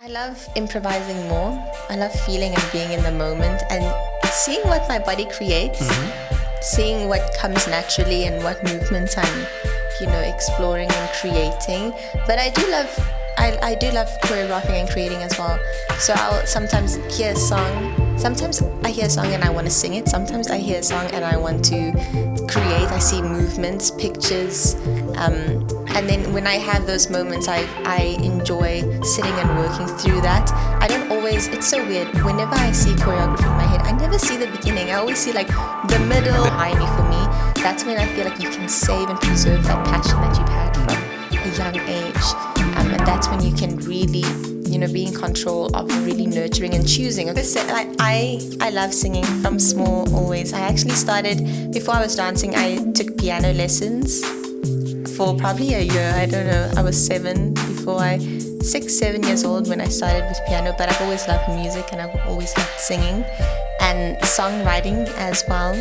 I love improvising more. I love feeling and being in the moment and seeing what my body creates, seeing what comes naturally and what movements I'm, exploring and creating. But I do love choreographing and creating as well. So I'll sometimes hear a song. Sometimes I hear a song and I want to sing it. Sometimes I hear a song and I want to create. I see movements, pictures. And then when I have those moments, I enjoy sitting and working through that. I don't always, it's so weird. Whenever I see choreography in my head, I never see the beginning. I always see like the middle behind me for me. That's when I feel like you can save and preserve that passion that you've had from a young age. And that's when you can really, be in control of really nurturing and choosing. I love singing from small always. I actually started, before I was dancing, I took piano lessons for probably a year. I don't know. I was 7 7 years old when I started with piano, but I've always loved music and I've always loved singing and songwriting as well.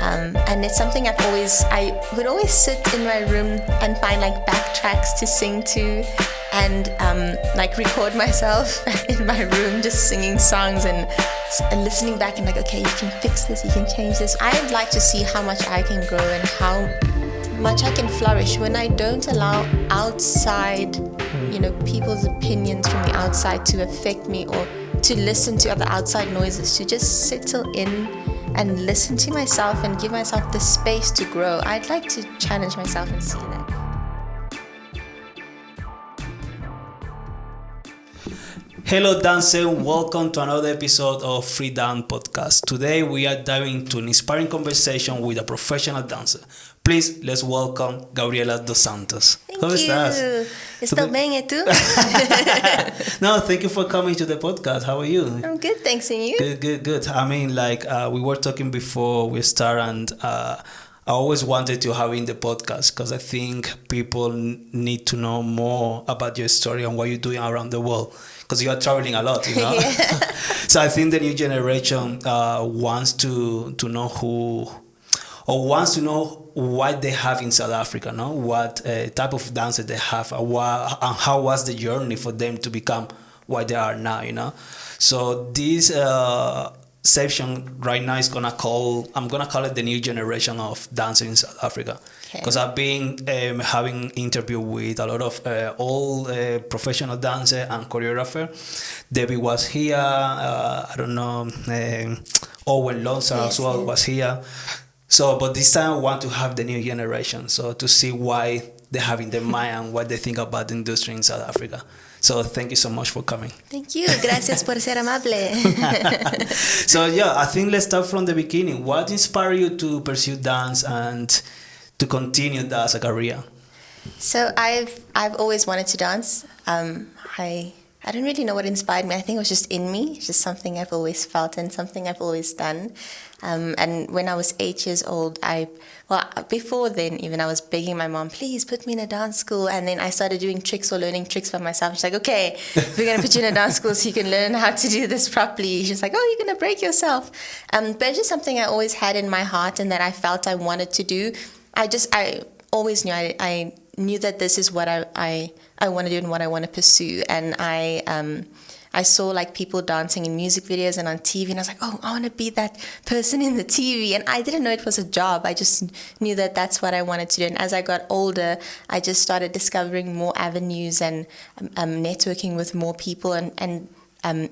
And it's something I would always sit in my room and find like backtracks to sing to and record myself in my room just singing songs and listening back and like, okay, you can fix this, you can change this. I'd like to see how much I can grow and how much I can flourish when I don't allow outside, people's opinions from the outside to affect me or to listen to other outside noises, to just settle in and listen to myself and give myself the space to grow. I'd like to challenge myself and see that. Hello dancer, welcome to another episode of Free Dance Podcast. Today we are diving into an inspiring conversation with a professional dancer. Please, let's welcome Gabriela Do Santos. ¿Cómo estás? ¿Estás bien y tú? No, thank you for coming to the podcast. How are you? I'm good, thanks, and you? Good. I mean, we were talking before we start, and I always wanted to have in the podcast because I think people need to know more about your story and what you're doing around the world. Because you are traveling a lot, Yeah. So I think the new generation wants to know wants to know what they have in South Africa, no? What type of dancer they have, and how was the journey for them to become what they are now, So this section right now I'm gonna call it the new generation of dancing in South Africa. Because I've been having interview with a lot of old professional dancer and choreographer. Debbie was here. Owen Lonsa as well was here. So, but this time I want to have the new generation. So to see why they have in their mind and what they think about the industry in South Africa. So thank you so much for coming. Thank you. Gracias por ser amable. So I think let's start from the beginning. What inspired you to pursue dance and to continue that as a career? So I've always wanted to dance. I don't really know what inspired me. I think it was just in me. It's just something I've always felt and something I've always done. And when I was 8 years old, before then even, I was begging my mom, please put me in a dance school. And then I started doing tricks or learning tricks by myself. She's like, okay, we're going to put you in a dance school so you can learn how to do this properly. She's like, oh, you're going to break yourself. But it's just something I always had in my heart and that I felt I wanted to do. I always knew, I knew that this is what I want to do and what I want to pursue. And I saw like people dancing in music videos and on TV, and I was like, oh, I want to be that person in the TV. And I didn't know it was a job. I just knew that that's what I wanted to do. And as I got older, I just started discovering more avenues and networking with more people and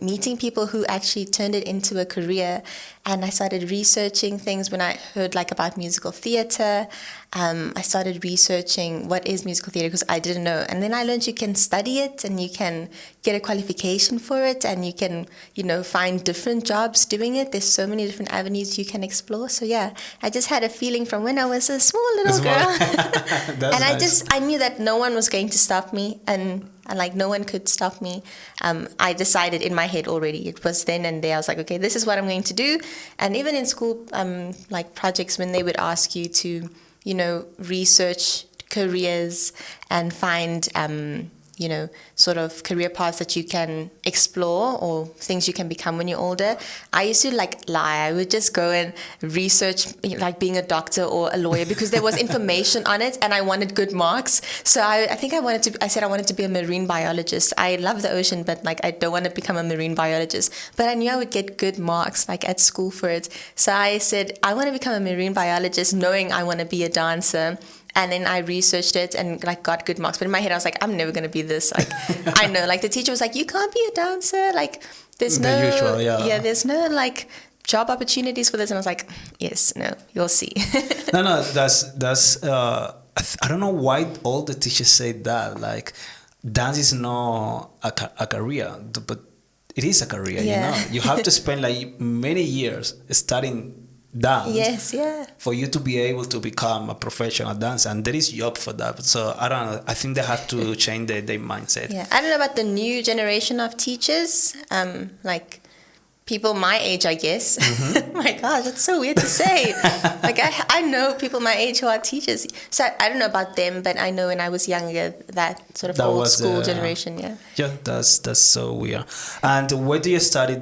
meeting people who actually turned it into a career. And I started researching things when I heard about musical theatre. I started researching what is musical theatre because I didn't know. And then I learned you can study it and you can get a qualification for it and you can, find different jobs doing it. There's so many different avenues you can explore. So I just had a feeling from when I was a small little girl. And nice. I knew that no one was going to stop me and no one could stop me. I decided in my head already. It was then and there. I was like, okay, this is what I'm going to do. And even in school, projects, when they would ask you to, research careers and find sort of career paths that you can explore or things you can become when you're older, I used to like lie. I would just go and research like being a doctor or a lawyer because there was information on it and I wanted good marks. So I said I wanted to be a marine biologist. I love the ocean, but like I don't want to become a marine biologist. But I knew I would get good marks like at school for it. So I said, I want to become a marine biologist knowing I want to be a dancer. And then I researched it and like got good marks. But in my head, I was like, I'm never going to be this. Like, I know, like the teacher was like, you can't be a dancer. Like, there's there's no like job opportunities for this. And I was like, yes, no, you'll see. No, that's I don't know why all the teachers say that. Like, dance is not a career, but it is a career, You have to spend like many years studying dance. Yes, yeah. For you to be able to become a professional dancer, and there is job for that. So I don't know. I think they have to change their mindset. Yeah, I don't know about the new generation of teachers. Like people my age, I guess. Mm-hmm. My gosh, that's so weird to say. Like I know people my age who are teachers. So I don't know about them, but I know when I was younger, that sort of old school generation. Yeah. Yeah, that's so weird. And where do you study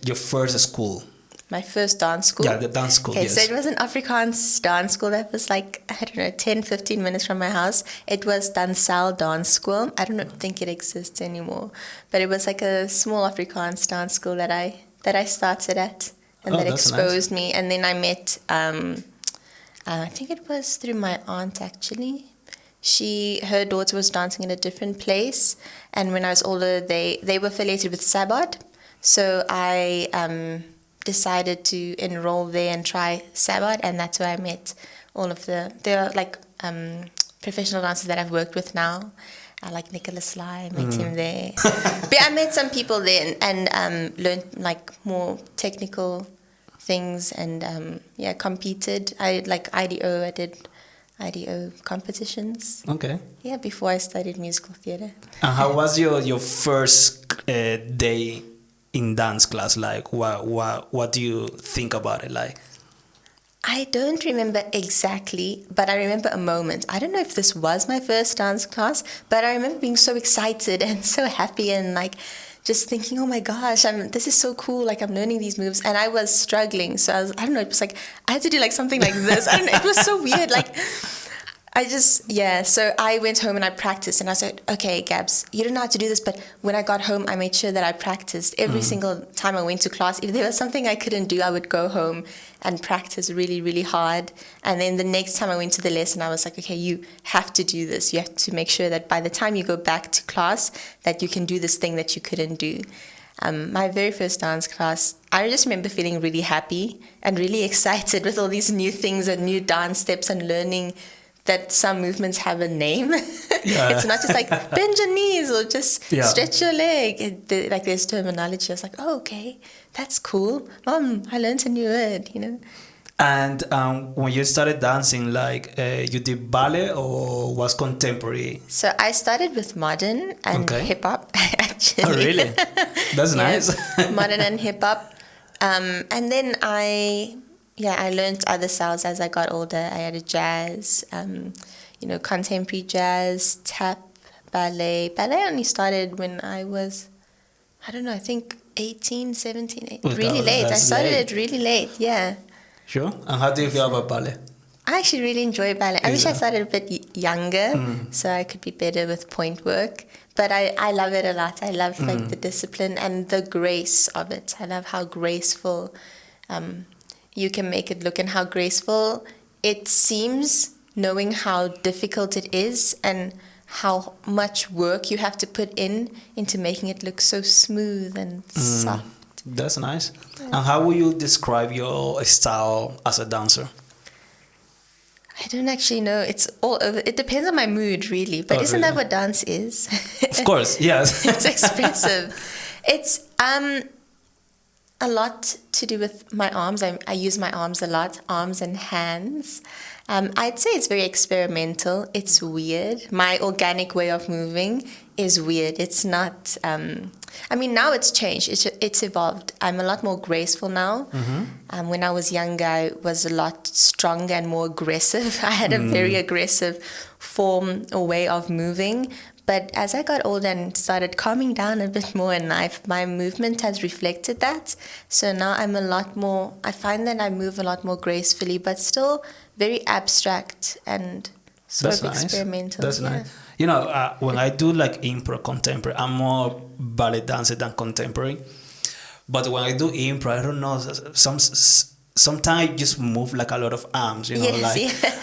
your first school? My first dance school? Yeah, the dance school, okay, yes. So it was an Afrikaans dance school that was like, I don't know, 10, 15 minutes from my house. It was Dansel Dance School. I don't think it exists anymore. But it was like a small Afrikaans dance school that I started at and that exposed me. And then I met, I think it was through my aunt actually. Her daughter was dancing in a different place. And when I was older, they were affiliated with Sabot. So I decided to enroll there and try Sabot, and that's where I met all of they're like professional dancers that I've worked with now. Like Nicholas Sly, I met him there. But I met some people there and learned like more technical things and competed. I like IDO. I did IDO competitions. Okay. Yeah, before I studied musical theatre. And how was your first day in dance class? Like, what do you think about it? Like, I don't remember exactly, but I remember a moment. I don't know if this was my first dance class, but I remember being so excited and so happy and like just thinking, oh my gosh, this is so cool. Like I'm learning these moves, and I was struggling. So I don't know. It was like I had to do like something like this. I don't know. It was so weird. Like. So I went home and I practiced and I said, okay, Gabs, you don't know how to do this, but when I got home, I made sure that I practiced every single time I went to class. If there was something I couldn't do, I would go home and practice really, really hard. And then the next time I went to the lesson, I was like, okay, you have to do this. You have to make sure that by the time you go back to class, that you can do this thing that you couldn't do. My very first dance class, I just remember feeling really happy and really excited with all these new things and new dance steps and learning that some movements have a name. Yeah. It's not just like bend your knees or just stretch your leg. Like there's terminology. I was like, oh, okay, that's cool. I learned a new word, And when you started dancing, like you did ballet or was contemporary? So I started with modern and hip hop, actually. Oh, really? That's nice. Modern and hip hop. And then I learned other styles as I got older. I had a jazz, contemporary jazz, tap, ballet. Ballet only started when I was, I don't know, I think 18, 17, really late. I started it really late, yeah. Sure. And how do you feel about ballet? I actually really enjoy ballet. I wish I started a bit younger so I could be better with point work. But I love it a lot. I love like the discipline and the grace of it. I love how graceful you can make it look and how graceful it seems, knowing how difficult it is and how much work you have to put into making it look so smooth and soft. That's nice. Yeah. And how will you describe your style as a dancer? I don't actually know. It's all over. It depends on my mood, really. But isn't that what dance is? Of course, yes. It's expressive. It's a lot to do with my arms. I use my arms a lot, arms and hands. I'd say it's very experimental. It's weird. My organic way of moving is weird. It's not... now it's changed. It's evolved. I'm a lot more graceful now. When I was younger, I was a lot stronger and more aggressive. I had a very aggressive form or way of moving. But as I got older and started calming down a bit more in life, my movement has reflected that. So now I find that I move a lot more gracefully, but still very abstract and sort of experimental. That's nice. You know, when I do like improv contemporary, I'm more ballet dancer than contemporary. But when I do improv, I don't know, sometimes I just move like a lot of arms, you know,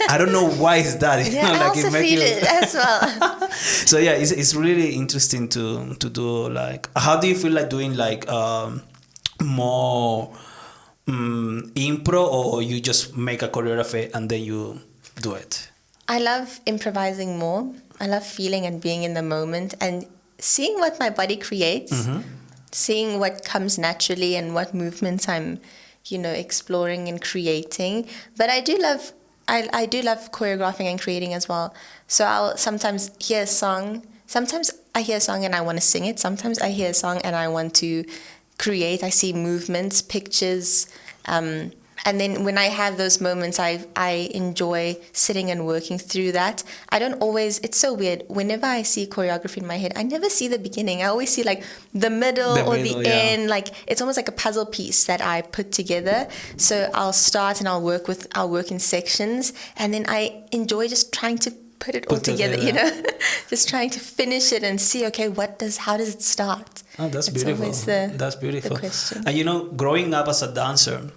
I don't know why is that. You know, I also feel it as well. So yeah, it's really interesting to do like, how do you feel like doing like more impro, or you just make a choreography and then you do it? I love improvising more. I love feeling and being in the moment and seeing what my body creates, seeing what comes naturally and what movements I'm, exploring and creating. But I do love choreographing and creating as well. So I'll sometimes hear a song. Sometimes I hear a song and I want to sing it. Sometimes I hear a song and I want to create. I see movements, pictures, and then when I have those moments, I enjoy sitting and working through that. I don't always, it's so weird. Whenever I see choreography in my head, I never see the beginning. I always see like the middle or the end. Like it's almost like a puzzle piece that I put together. So I'll start and I'll work in sections. And then I enjoy just trying to put it all together, just trying to finish it and see, okay, how does it start? Oh, that's beautiful. That's beautiful. The question. And growing up as a dancer,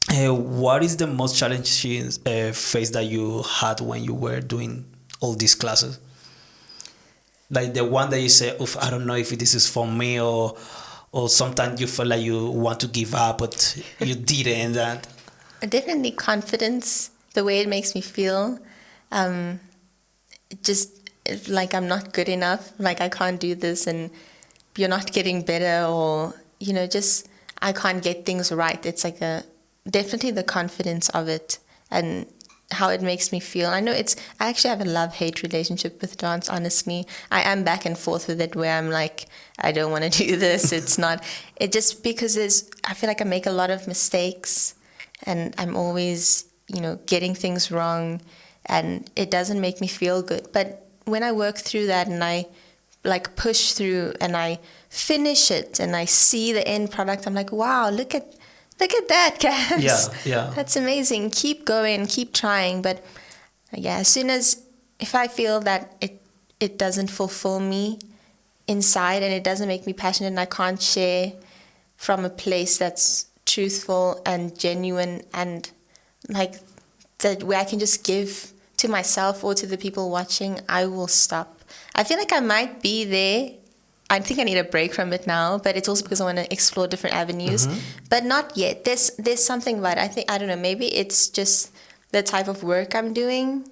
what is the most challenging phase that you had when you were doing all these classes? Like the one that you say, "Oof, I don't know if this is for me," or sometimes you feel like you want to give up, but you didn't. That definitely confidence, the way it makes me feel, just like I'm not good enough, like I can't do this, and you're not getting better, or just I can't get things right. It's like definitely the confidence of it and how it makes me feel. I actually have a love-hate relationship with dance, honestly. I am back and forth with it where I'm like, I don't want to do this. Just because I feel like I make a lot of mistakes and I'm always, getting things wrong, and it doesn't make me feel good. But when I work through that and I like push through and I finish it and I see the end product, I'm like, wow, look at that, guys. Yeah. That's amazing. Keep going, keep trying. But yeah, if I feel that it doesn't fulfill me inside and it doesn't make me passionate and I can't share from a place that's truthful and genuine and like that where I can just give to myself or to the people watching, I will stop. I feel like I might be there. I think I need a break from it now, but it's also because I want to explore different avenues, but not yet. There's something about it. I don't know, maybe it's just the type of work I'm doing,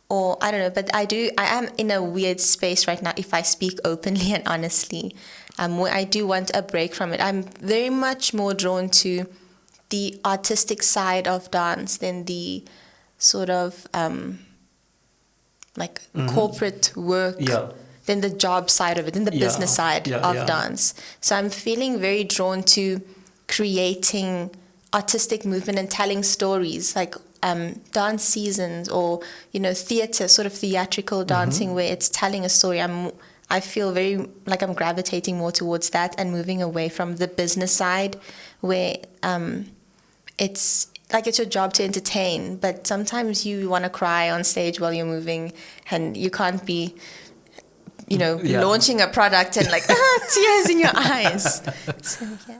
or I don't know, but I am in a weird space right now if I speak openly and honestly, where I do want a break from it. I'm very much more drawn to the artistic side of dance than the sort of corporate work. Than the job side of it, than the business side of dance. So I'm feeling very drawn to creating artistic movement and telling stories, like dance seasons or, theater, sort of theatrical dancing where it's telling a story. I feel very like I'm gravitating more towards that and moving away from the business side where it's like it's your job to entertain, but sometimes you want to cry on stage while you're moving and you can't be launching a product and like tears in your eyes. So, yeah.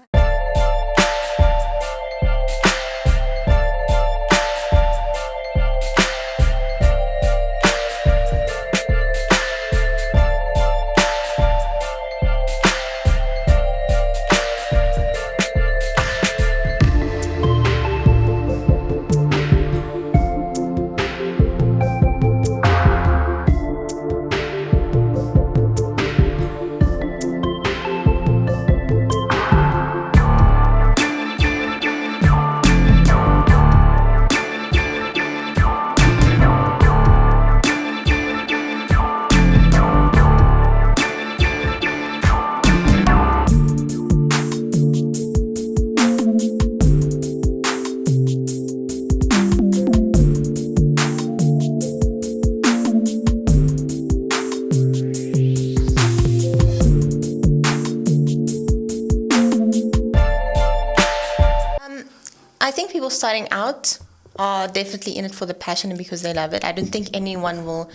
think people starting out are definitely in it for the passion and because they love it. I don't think anyone will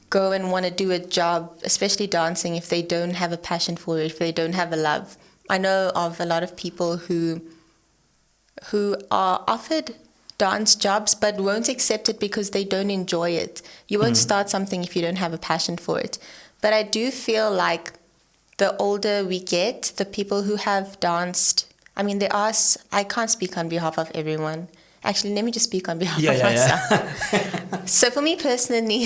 go and want to do a job, especially dancing, if they don't have a passion for it, if they don't have a love. I know of a lot of people who are offered dance jobs but won't accept it because they don't enjoy it. You won't start something if you don't have a passion for it. But I do feel like the older we get, the people who have danced, I mean, I can't speak on behalf of everyone. Actually, let me just speak on behalf of myself. Yeah. So for me personally,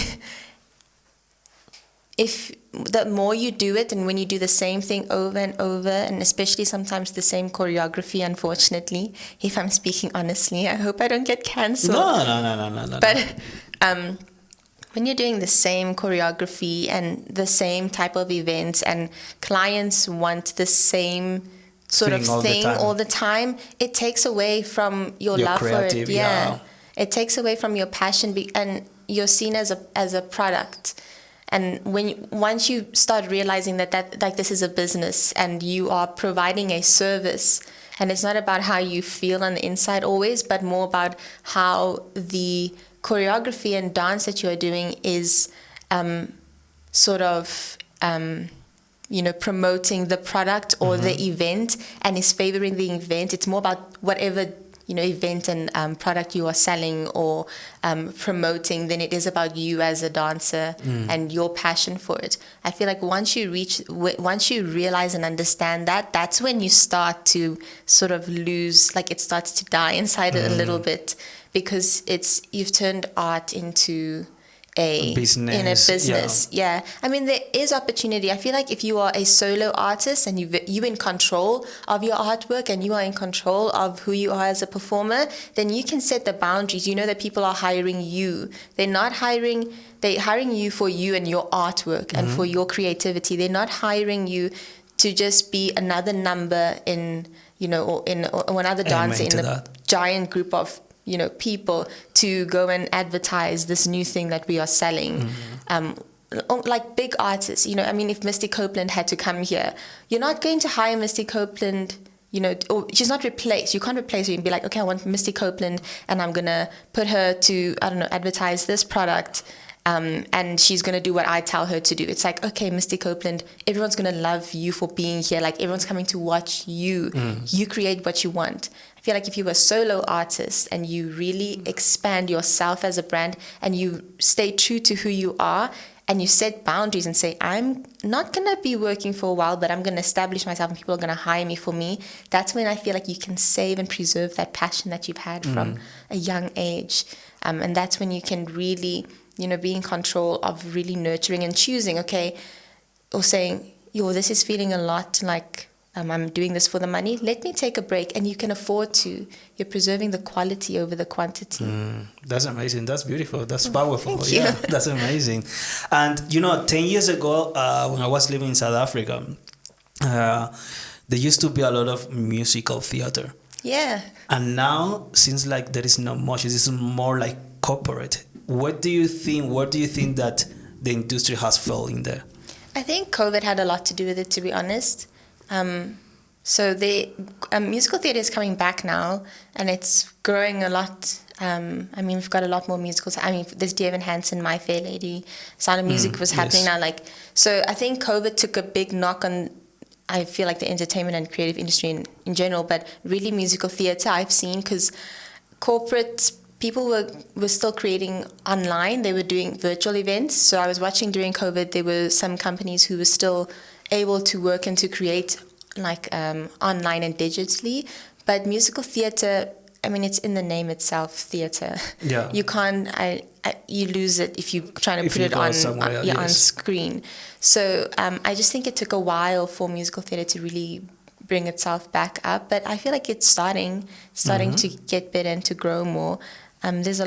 if the more you do it, and when you do the same thing over and over, and especially sometimes the same choreography, unfortunately, if I'm speaking honestly, I hope I don't get cancelled. No. But when you're doing the same choreography and the same type of events, and clients want the same sort of thing all the time, it takes away from your love for it. Yeah. It takes away from your passion, and you're seen as a product. And once you start realizing that like this is a business and you are providing a service, and it's not about how you feel on the inside always, but more about how the choreography and dance that you're doing is promoting the product or the event, and is favoring the event. It's more about whatever event and product you are selling or promoting than it is about you as a dancer and your passion for it. I feel like once you realize and understand that, that's when you start to sort of lose, like it starts to die inside a little bit, because you've turned art into a business. Yeah. I mean, there is opportunity. I feel like if you are a solo artist and you're in control of your artwork and you are in control of who you are as a performer, then you can set the boundaries. You know that people are hiring you. They're hiring you for you and your artwork and for your creativity. They're not hiring you to just be another number or another dancer in a giant group of people to go and advertise this new thing that we are selling. Like big artists, if Misty Copeland had to come here, you're not going to hire Misty Copeland, or she's not replaced. You can't replace her and be like, okay, I want Misty Copeland and I'm going to put her to, advertise this product. And she's going to do what I tell her to do. It's like, okay, Misty Copeland, everyone's going to love you for being here. Like everyone's coming to watch you. You create what you want. I feel like if you're a solo artist and you really expand yourself as a brand and you stay true to who you are and you set boundaries and say, I'm not going to be working for a while, but I'm going to establish myself and people are going to hire me for me. That's when I feel like you can save and preserve that passion that you've had from a young age. And that's when you can really, be in control of really nurturing and choosing, okay, or saying, this is feeling a lot like, I'm doing this for the money. Let me take a break, and you can afford to. You're preserving the quality over the quantity. That's amazing. That's beautiful. That's powerful. Thank you. That's amazing. And 10 years ago, when I was living in South Africa, there used to be a lot of musical theater. Yeah. And now, since like there is not much, it is more like corporate. What do you think that the industry has fell in there? I think COVID had a lot to do with it, to be honest. So the musical theatre is coming back now, and it's growing a lot. We've got a lot more musicals. There's Dear Evan Hansen, My Fair Lady, Sound of Music was happening now. So I think COVID took a big knock on, I feel like, the entertainment and creative industry in general, but really musical theatre I've seen, because corporate people were still creating online. They were doing virtual events. So I was watching during COVID, there were some companies who were still able to work and to create online and digitally. But musical theatre, it's in the name itself, theatre. Yeah. You can't, you lose it if you're trying to put it on screen. So I just think it took a while for musical theatre to really bring itself back up. But I feel like it's starting to get better and to grow more. There's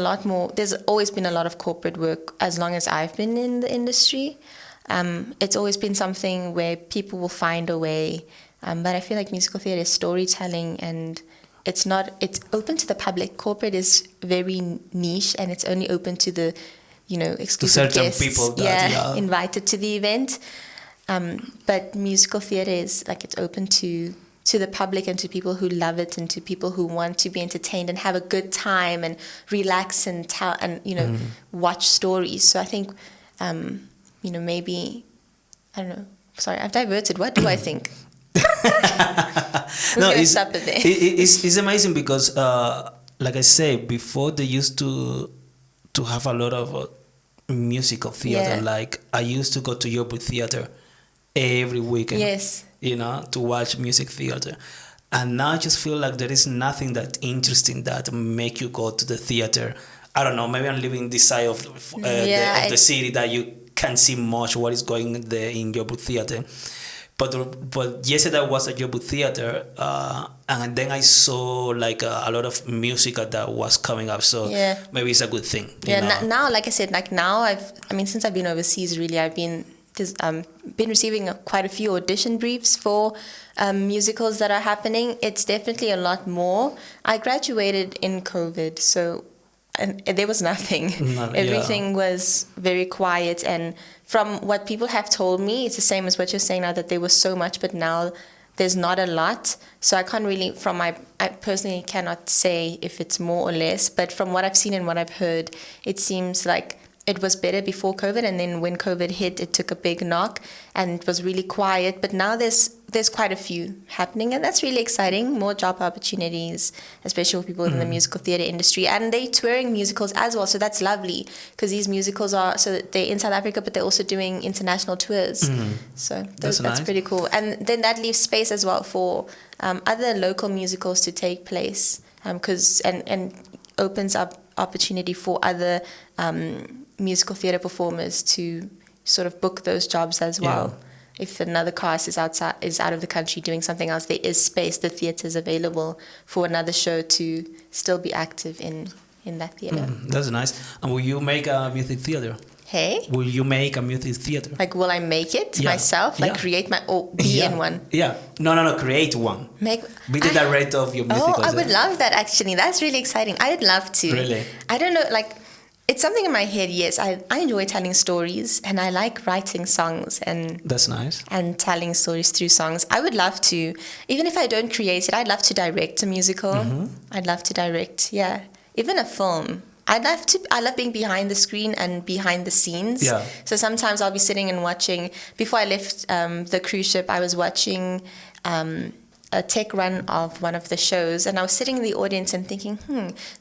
always been a lot of corporate work as long as I've been in the industry. It's always been something where people will find a way. But I feel like musical theatre is storytelling, and it's open to the public. Corporate is very niche, and it's only open to the, exclusive guests. People that, invited to the event. But musical theatre is it's open to to the public and to people who love it and to people who want to be entertained and have a good time and relax and tell and watch stories. So I think maybe I don't know. Sorry, I've diverted. What do I think? No, it's amazing because like I say before, they used to have a lot of musical theater. Like I used to go to Yobu Theater every weekend. Yes. To watch music theater. And now I just feel like there is nothing that interesting that make you go to the theater. I don't know, maybe I'm living this side of the city that you can't see much what is going there in Yobu Theater. But yesterday I was at Yobu Theater, and then I saw like a lot of music that was coming up. So maybe it's a good thing. Now, like I said, since I've been overseas, really, I've been receiving quite a few audition briefs for musicals that are happening. It's definitely a lot more. I graduated in COVID, and there was nothing. Everything was very quiet. And from what people have told me, it's the same as what you're saying now, that there was so much, but now there's not a lot. So I can't really, I personally cannot say if it's more or less. But from what I've seen and what I've heard, it seems like it was better before COVID, and then when COVID hit, it took a big knock, and it was really quiet. But now there's quite a few happening, and that's really exciting. More job opportunities, especially for people in the musical theatre industry, and they're touring musicals as well. So that's lovely, because these musicals they're in South Africa, but they're also doing international tours. So that's nice. Pretty cool. And then that leaves space as well for other local musicals to take place, and opens up opportunity for other musical theatre performers to sort of book those jobs as well. If another cast is out of the country doing something else, there is space. The theatre is available for another show to still be active in that theatre. That's nice. And will you make a music theatre? Hey? Will you make a music theatre? Like, will I make it myself? Like, create be in one? Yeah. No. Create one. Be the director of your musical theatre. I would love that, actually. That's really exciting. I would love to. Really? I don't know, like, it's something in my head, yes. I enjoy telling stories, and I like writing songs. And that's nice. And telling stories through songs. I would love to, even if I don't create it, I'd love to direct a musical. I'd love to direct, even a film. I love being behind the screen and behind the scenes. Yeah. So sometimes I'll be sitting and watching. Before I left the cruise ship, I was watching a tech run of one of the shows, and I was sitting in the audience and thinking,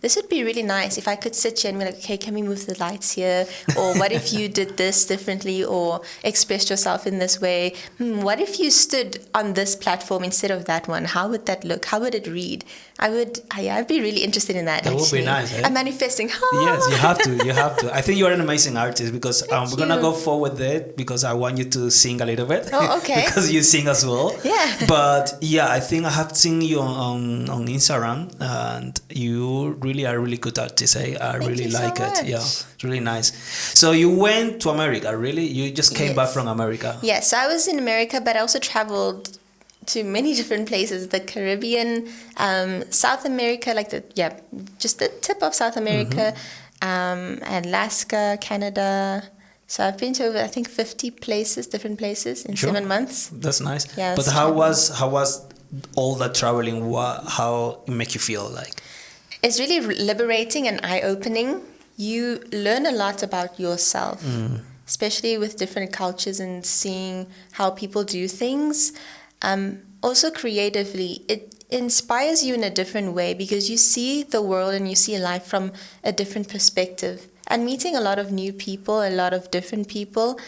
this would be really nice if I could sit here and be like, okay, can we move the lights here? Or what if you did this differently, or expressed yourself in this way? What if you stood on this platform instead of that one? How would that look? How would it read? I'd be really interested in that. That would be nice. I'm manifesting. Yes, you have to. I think you're an amazing artist, because we're gonna go forward there, because I want you to sing a little bit. Oh, okay. Because you sing as well. Yeah. But I think I have seen you on Instagram, and you really are a really good artist. I really like it. Yeah, it's really nice. So you went to America, really? You just came back from America? Yes, I was in America, but I also traveled to many different places, the Caribbean, South America, just the tip of South America, Alaska, Canada. So I've been to over, I think, 50 places, different places in 7 months. That's nice. Yeah, but how was all that traveling? How it make you feel like? It's really liberating and eye-opening. You learn a lot about yourself, especially with different cultures and seeing how people do things. Also creatively, it inspires you in a different way, because you see the world and you see life from a different perspective. And meeting a lot of new people, a lot of different people,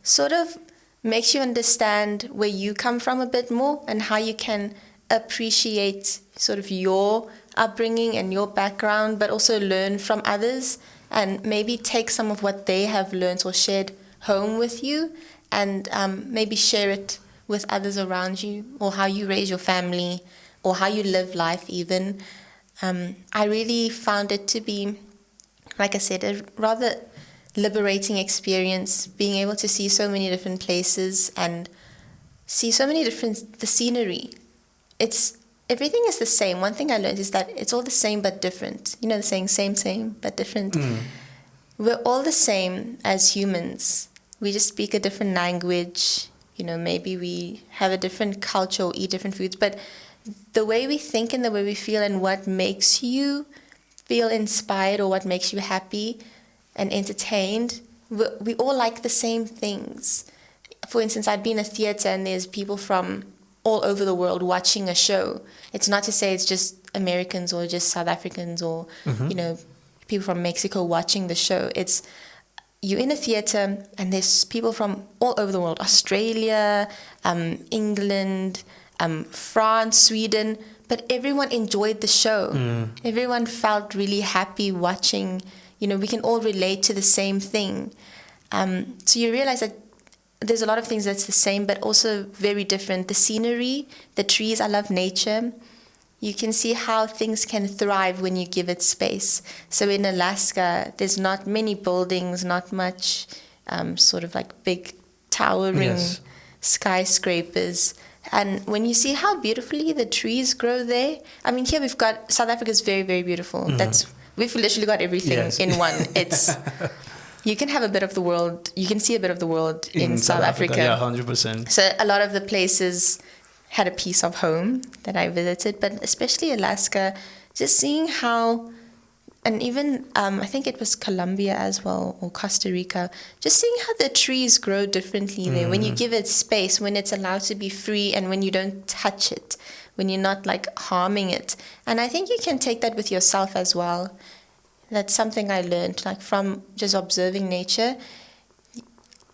sort of makes you understand where you come from a bit more, and how you can appreciate sort of your upbringing and your background, but also learn from others, and maybe take some of what they have learned or shared home with you, and maybe share it with others around you, or how you raise your family, or how you live life even. I really found it to be, like I said, a rather liberating experience, being able to see so many different places and see so many different, the scenery. Everything is the same. One thing I learned is that it's all the same but different. You know the saying, same but different. We're all the same as humans. We just speak a different language. maybe we have a different culture or eat different foods, but the way we think and the way we feel and what makes you feel inspired or what makes you happy and entertained, we all like the same things. For instance, I'd be in a theater and there's people from all over the world watching a show. It's not to say it's just Americans or just South Africans or, people from Mexico watching the show. It's you're in a theater and there's people from all over the world, Australia, England, France, Sweden, but everyone enjoyed the show. Everyone felt really happy watching. We can all relate to the same thing. So you realize that there's a lot of things that's the same, but also very different. The scenery, the trees, I love nature. You can see how things can thrive when you give it space. So in Alaska, there's not many buildings, not much sort of like big towering skyscrapers. And when you see how beautifully the trees grow there, I mean, here we've got, South Africa is very, very beautiful. We've literally got everything in one. You can have a bit of the world, you can see a bit of the world in South Africa. Yeah, 100%. So a lot of the places had a piece of home that I visited, but especially Alaska, just seeing how, and even I think it was Colombia as well, or Costa Rica, just seeing how the trees grow differently there when you give it space, when it's allowed to be free and when you don't touch it, when you're not like harming it. And I think you can take that with yourself as well. That's something I learned, like from just observing nature.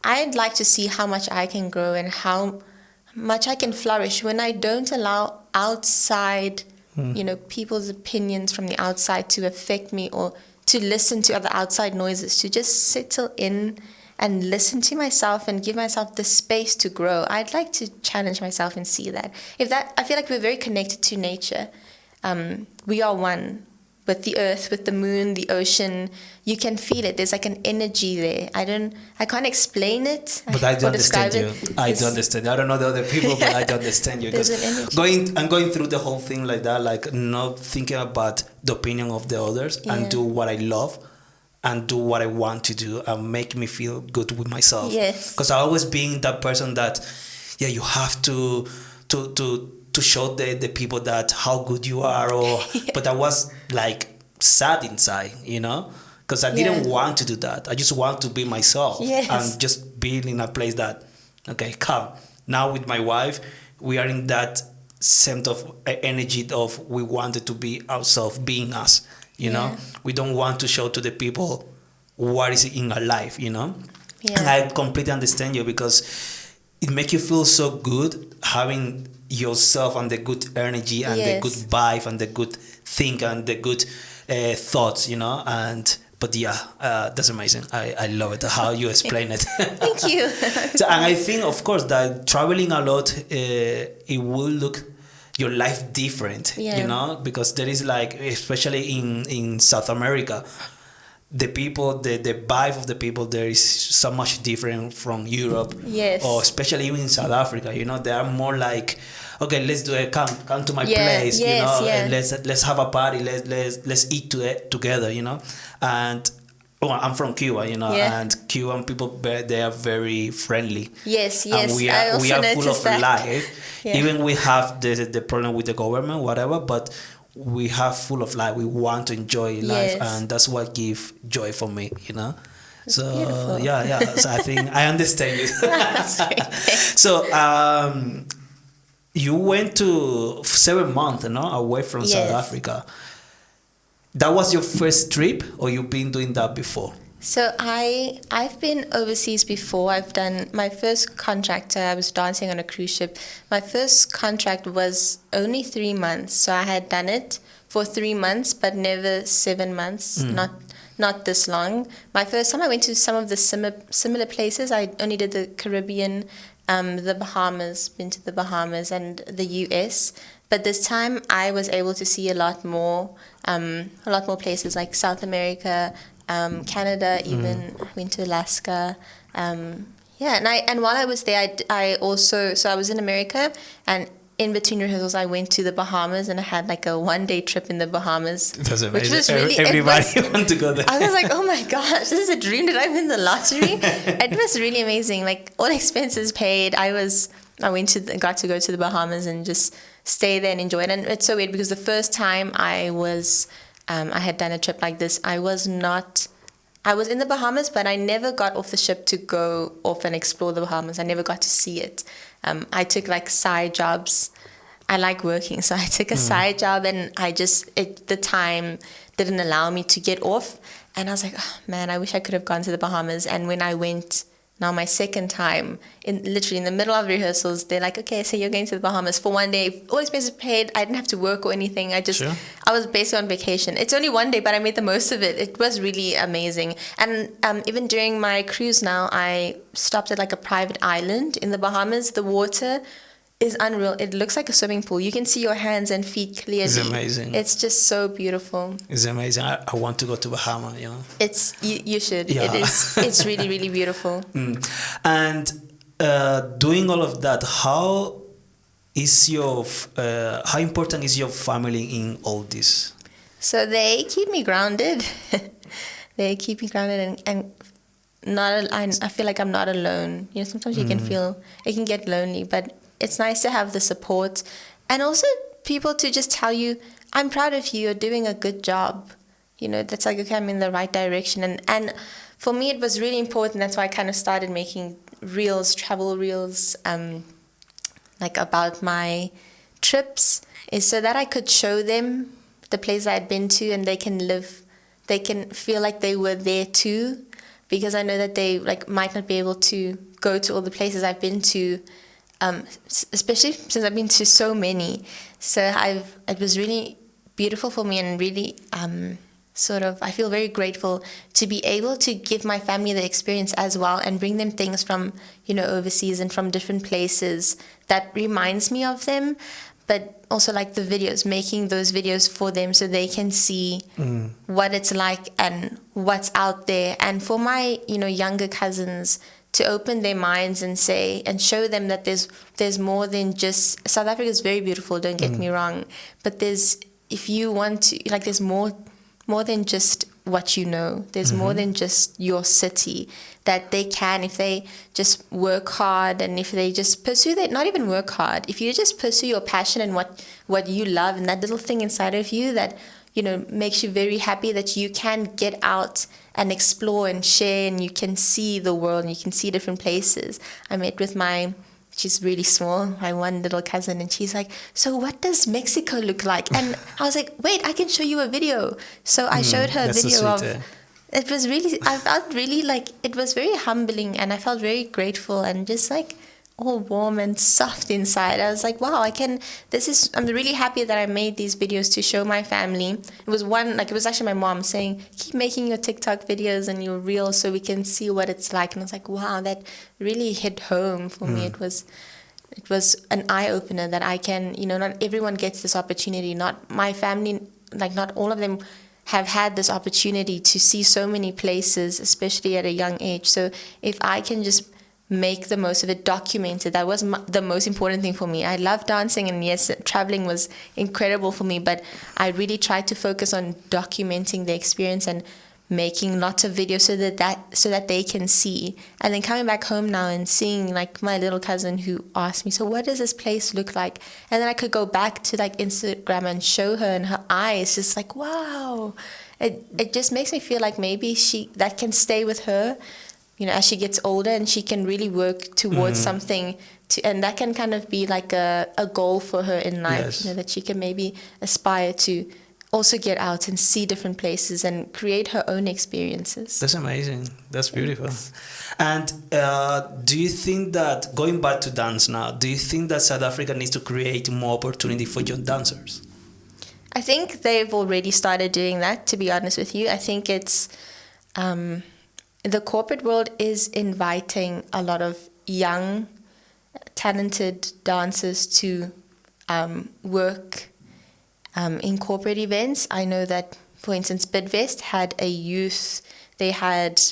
I'd like to see how much I can grow and how much I can flourish when I don't allow outside, people's opinions from the outside to affect me, or to listen to other outside noises, to just settle in and listen to myself and give myself the space to grow. I'd like to challenge myself and see that. I feel like we're very connected to nature. We are one with the earth, with the moon, the ocean. You can feel it. There's like an energy there. I can't explain it. But I do understand you. I do understand. I don't know the other people, but I do understand you. There's an energy. Going through the whole thing like that, like not thinking about the opinion of the others and do what I love and do what I want to do and make me feel good with myself. Yes. Because I always being that person that, you have to show the people that how good you are, but I was like sad inside, because I didn't want to do that. I just want to be myself and just being in a place that, okay, come. Now with my wife, we are in that sense of energy of we wanted to be ourselves, being us, We don't want to show to the people what is in our life, And I completely understand you because it makes you feel so good having yourself and the good energy and the good vibe and the good think and the good thoughts, but that's amazing. I love it how you explain it. Thank you. And I think, of course, that traveling a lot, it will look your life different, because there is like, especially in South America, the people, the vibe of the people there is so much different from Europe. Yes. Or especially even in South Africa, they are more like, okay, let's do it. Come to my place, and let's have a party. Let's eat together, And I'm from Cuba, and Cuban people, they are very friendly. Yes. And we are full of life. Yeah. Even we have the problem with the government, whatever, but we have full of life. We want to enjoy life, and that's what gives joy for me, It's so beautiful. So I think I understand you. That's great. So you went to 7 months away from South Africa. That was your first trip, or you've been doing that before? So I've been overseas before. I've done my first contract. I was dancing on a cruise ship. My first contract was only 3 months. So I had done it for 3 months, but never 7 months. Not this long. My first time I went to some of the similar places. I only did the Caribbean, the Bahamas, been to the Bahamas and the US. But this time I was able to see a lot more places like South America, Canada, even went to Alaska. And while I was there, I was in America, and in between rehearsals, I went to the Bahamas, and I had like a 1-day trip in the Bahamas. That's amazing. Which was really, everybody want to go there. I was like, oh my gosh, this is a dream. Did I win the lottery? It was really amazing. Like, all expenses paid. I got to go to the Bahamas and just stay there and enjoy it. And it's so weird because the first time I had done a trip like this, I was in the Bahamas, but I never got off the ship to go off and explore the Bahamas. I never got to see it. I took like side jobs. I like working, so I took a side job, and the time didn't allow me to get off. And I was like, oh, man, I wish I could have gone to the Bahamas. And when I went, now my second time, literally in the middle of rehearsals, they're like, okay, so you're going to the Bahamas for 1 day. All expenses paid. I didn't have to work or anything. I was basically on vacation. It's only 1 day, but I made the most of it. It was really amazing. And even during my cruise now, I stopped at like a private island in the Bahamas. The water is unreal. It looks like a swimming pool. You can see your hands and feet clearly. It's amazing. It's just so beautiful. It's amazing. I want to go to Bahama, you know. You should. Yeah. It's really, really beautiful. And doing all of that, how important is your family in all this? So they keep me grounded. They keep me grounded and I feel like I'm not alone. You know, sometimes you can feel, it can get lonely, but it's nice to have the support and also people to just tell you, I'm proud of you, you're doing a good job. You know, that's like, okay, I'm in the right direction. And for me, it was really important. That's why I kind of started making reels, travel reels, like about my trips, is so that I could show them the place I'd been to and they can feel like they were there too. Because I know that they might not be able to go to all the places I've been to, especially since I've been to so many. So it was really beautiful for me and really I feel very grateful to be able to give my family the experience as well and bring them things from, overseas and from different places that reminds me of them. But also like the videos, making those videos for them so they can see what it's like and what's out there. And for my, younger cousins to open their minds and show them that there's more than just, South Africa is very beautiful, don't get me wrong. But there's more than just what you know. There's more than just your city, that they can, if they just work hard and if they just pursue that, not even work hard, if you just pursue your passion and what you love and that little thing inside of you that, makes you very happy, that you can get out and explore and share and you can see the world and you can see different places. I met with she's really small, my one little cousin, and she's like, so what does Mexico look like? And I was like, wait, I can show you a video. So I showed her a video of, it was really, I felt really it was very humbling and I felt very grateful and just all warm and soft inside. I was like, wow, I'm really happy that I made these videos to show my family. It was it was actually my mom saying, keep making your TikTok videos and your reels so we can see what it's like. And I was like, wow, that really hit home for me. It was an eye-opener that I can, not everyone gets this opportunity. Not my family, not all of them have had this opportunity to see so many places, especially at a young age. So if I can just make the most of it, document it. That was the most important thing for me. I love dancing, and yes, traveling was incredible for me, but I really tried to focus on documenting the experience and making lots of videos so that they can see. And then coming back home now and seeing my little cousin who asked me, so what does this place look like? And then I could go back to Instagram and show her, and her eyes just wow. It just makes me feel like maybe that can stay with her, as she gets older, and she can really work towards something, and that can kind of be a goal for her in life, yes. That she can maybe aspire to also get out and see different places and create her own experiences. That's amazing. That's beautiful. And do you think that, going back to dance now, do you think that South Africa needs to create more opportunity for young dancers? I think they've already started doing that, to be honest with you. I think it's... the corporate world is inviting a lot of young, talented dancers to work in corporate events. I know that, for instance, Bidvest had they had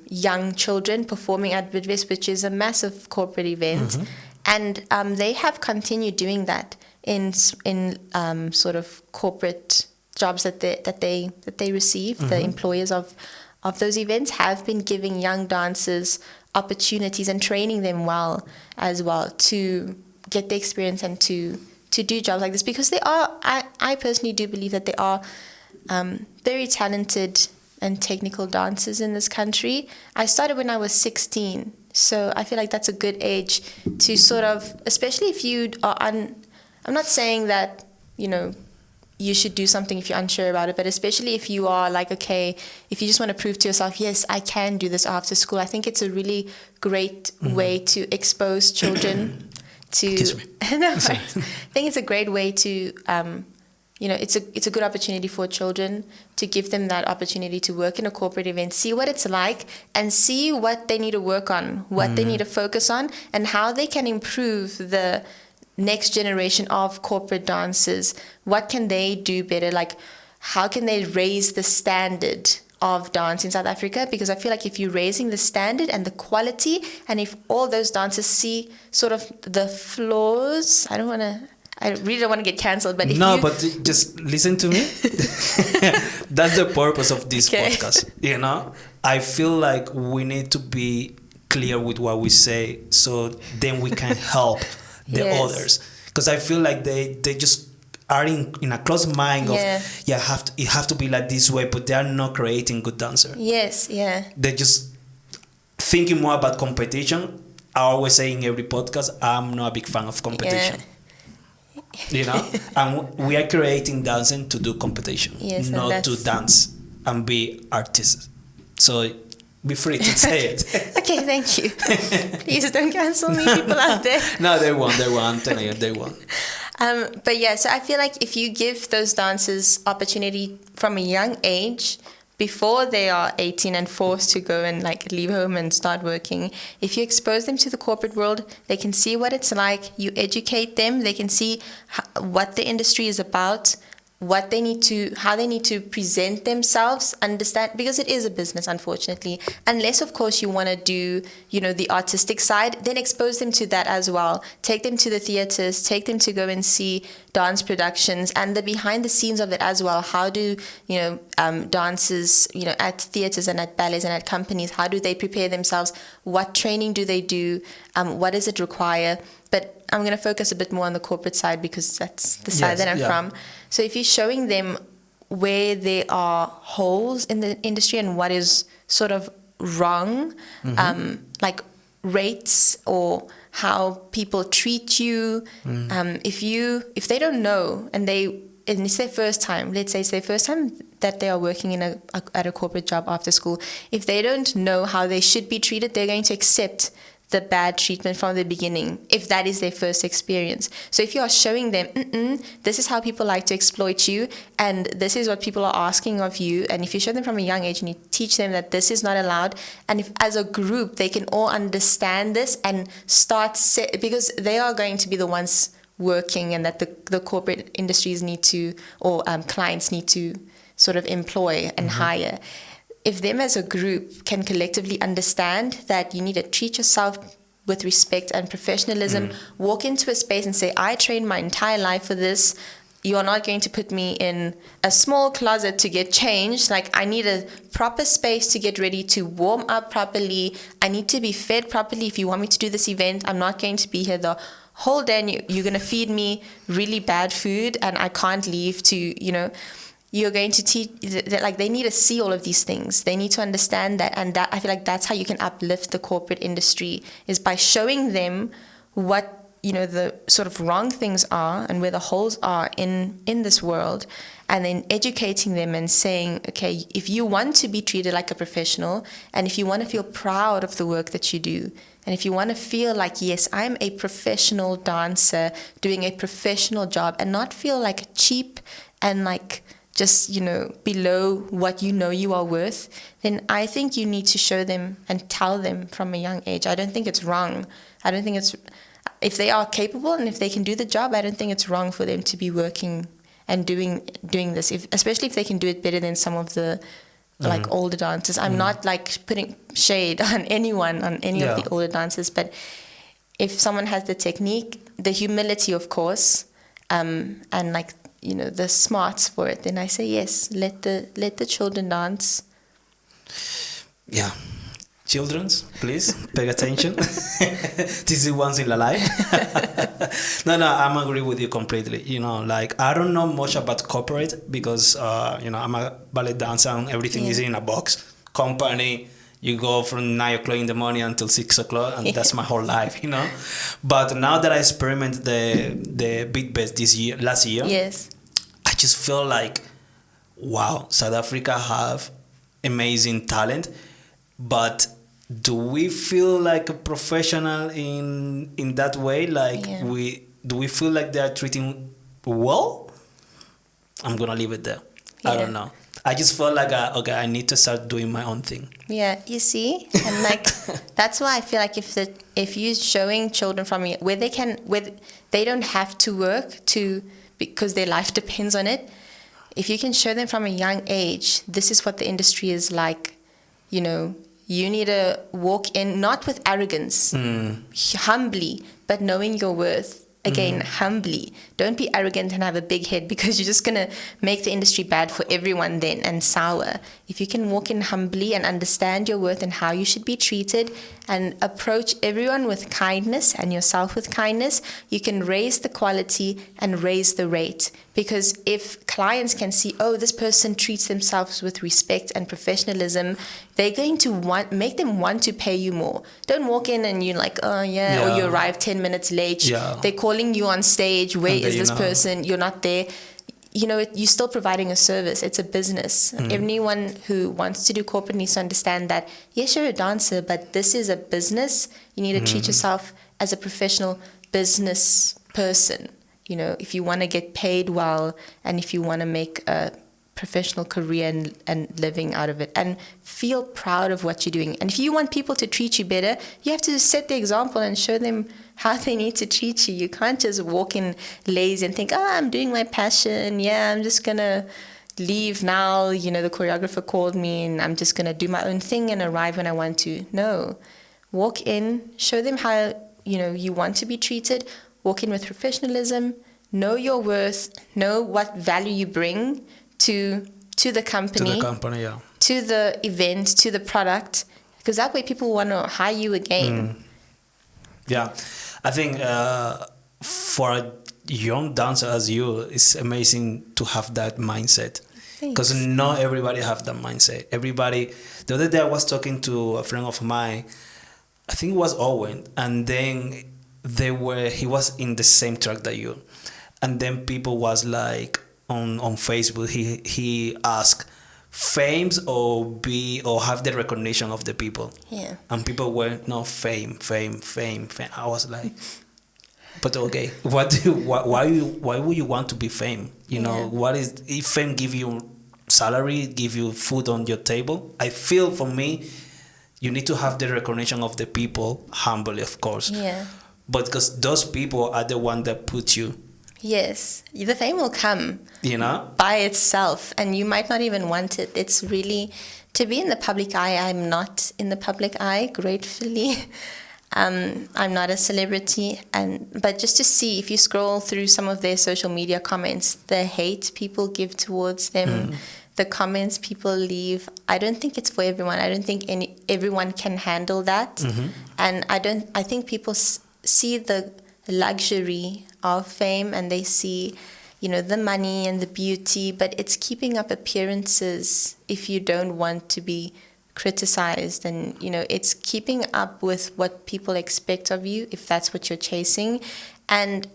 young children performing at Bidvest, which is a massive corporate event. And they have continued doing that in sort of corporate jobs that they receive. The employers of those events have been giving young dancers opportunities and training them well as well to get the experience and to do jobs like this, because they are, I personally do believe that they are very talented and technical dancers in this country. I started when I was 16, so I feel like that's a good age to sort of, especially if you are I'm not saying that, you know, you should do something if you're unsure about it, but especially if you are like, okay, if you just want to prove to yourself, yes, I can do this after school, I think it's a really great way to expose children to no, I think it's a great way to you know, it's a good opportunity for children to give them that opportunity to work in a corporate event, see what it's like, and see what they need to work on, what they need to focus on, and how they can improve the next generation of corporate dancers. What can they do better? Like, how can they raise the standard of dance in South Africa? Because I feel like if you're raising the standard and the quality, and if all those dancers see sort of the flaws, I really don't want to get cancelled, but but just listen to me. That's the purpose of this podcast. You know, I feel like we need to be clear with what we say, so then we can help the others. Because I feel like they just are in a closed mind of it have to be like this way, but they are not creating good dancer. They're just thinking more about competition. I always say in every podcast, I'm not a big fan of competition. You know, and we are creating dancing to do competition, not to dance and be artists. So be free to say it. Okay, thank you. Please don't cancel me, people out there. No, they won't. I'm telling you, they won't. But yeah, so I feel like if you give those dancers opportunity from a young age, before they are 18 and forced to go and like leave home and start working, if you expose them to the corporate world, they can see what it's like. You educate them, they can see what the industry is about, how they need to present themselves, understand, because it is a business, unfortunately. Unless, of course, you want to do, you know, the artistic side, then expose them to that as well. Take them to the theaters, take them to go and see dance productions and the behind the scenes of it as well. How do, you know, dancers, you know, at theaters and at ballets and at companies, how do they prepare themselves? What training do they do? What does it require? But I'm going to focus a bit more on the corporate side because that's the side that I'm from. So if you're showing them where there are holes in the industry and what is sort of wrong, like rates or how people treat you, if they don't know and it's their first time, let's say it's their first time that they are working at a corporate job after school, if they don't know how they should be treated, they're going to accept the bad treatment from the beginning, if that is their first experience. So if you are showing them, this is how people like to exploit you, and this is what people are asking of you, and if you show them from a young age and you teach them that this is not allowed, and if as a group they can all understand this and start, because they are going to be the ones working, and that the corporate industries need to, or clients need to sort of employ and hire. If them as a group can collectively understand that you need to treat yourself with respect and professionalism, walk into a space and say, I trained my entire life for this. You are not going to put me in a small closet to get changed. Like, I need a proper space to get ready, to warm up properly. I need to be fed properly. If you want me to do this event, I'm not going to be here the whole day and you're going to feed me really bad food and I can't leave to, you know. You're going to teach, like, they need to see all of these things. They need to understand that, and that I feel like that's how you can uplift the corporate industry, is by showing them what, you know, the sort of wrong things are and where the holes are in this world, and then educating them and saying, okay, if you want to be treated like a professional, and if you want to feel proud of the work that you do, and if you want to feel like, yes, I'm a professional dancer doing a professional job, and not feel like cheap and like just, you know, below what you know you are worth, then I think you need to show them and tell them from a young age. I don't think it's wrong. I don't think it's, if they are capable and if they can do the job, I don't think it's wrong for them to be working and doing this, especially if they can do it better than some of the like older dancers. I'm not like putting shade on anyone, on any of the older dancers, but if someone has the technique, the humility, of course, and like, you know, the smarts for it, then I say yes, let the children dance. Yeah. Children's, please pay attention. This is once in a life. No, I'm agree with you completely. You know, like I don't know much about corporate because you know, I'm a ballet dancer and everything is in a box. Company, you go from 9 o'clock in the morning until 6 o'clock, and that's my whole life, you know. But now that I experiment the beat bass last year, yes, I just feel like, wow, South Africa have amazing talent, but do we feel like a professional in that way? Like do we feel like they are treating well? I'm gonna leave it there. I don't know. I just feel like okay, I need to start doing my own thing. Yeah, you see, and like that's why I feel like if you're showing children from where they don't have to work because their life depends on it. If you can show them from a young age, this is what the industry is like, you know, you need to walk in, not with arrogance, humbly, but knowing your worth. Again, humbly. Don't be arrogant and have a big head, because you're just going to make the industry bad for everyone then and sour. If you can walk in humbly and understand your worth and how you should be treated and approach everyone with kindness and yourself with kindness, you can raise the quality and raise the rate. Because if clients can see, oh, this person treats themselves with respect and professionalism, they're going to make them want to pay you more. Don't walk in and you're like, oh, yeah, or you arrive 10 minutes late. Yeah. They're calling you on stage. Where is this person? You're not there. You know, you're still providing a service. It's a business. Anyone who wants to do corporate needs to understand that, yes, you're a dancer, but this is a business. You need to treat yourself as a professional business person. You know, if you want to get paid well and if you want to make a professional career and living out of it and feel proud of what you're doing. And if you want people to treat you better, you have to set the example and show them how they need to treat you. You can't just walk in lazy and think, oh, I'm doing my passion. Yeah, I'm just going to leave now. You know, the choreographer called me and I'm just going to do my own thing and arrive when I want to. No. Walk in, show them how, you know, you want to be treated. Walk in with professionalism, know your worth, know what value you bring to the company, to the event, to the product, because that way people want to hire you again. Yeah, I think for a young dancer as you, it's amazing to have that mindset. Because not everybody have that mindset. The other day I was talking to a friend of mine, I think it was Owen, and then he was in the same track that you, and then people was like on Facebook he asked fame or have the recognition of the people, and people were no fame. I was like, but okay, why would you want to be fame? You know, what is, if fame give you salary, give you food on your table? I feel for me you need to have the recognition of the people, humbly of course, but because those people are the one that put you. Yes, the fame will come, you know, by itself, and you might not even want it. It's really, to be in the public eye. I'm not in the public eye, gratefully. I'm not a celebrity, but just to see, if you scroll through some of their social media comments, the hate people give towards them, the comments people leave, I don't think it's for everyone. I don't think everyone can handle that, and I think people see the luxury of fame and they see, you know, the money and the beauty, but it's keeping up appearances if you don't want to be criticized, and, you know, it's keeping up with what people expect of you if that's what you're chasing. And,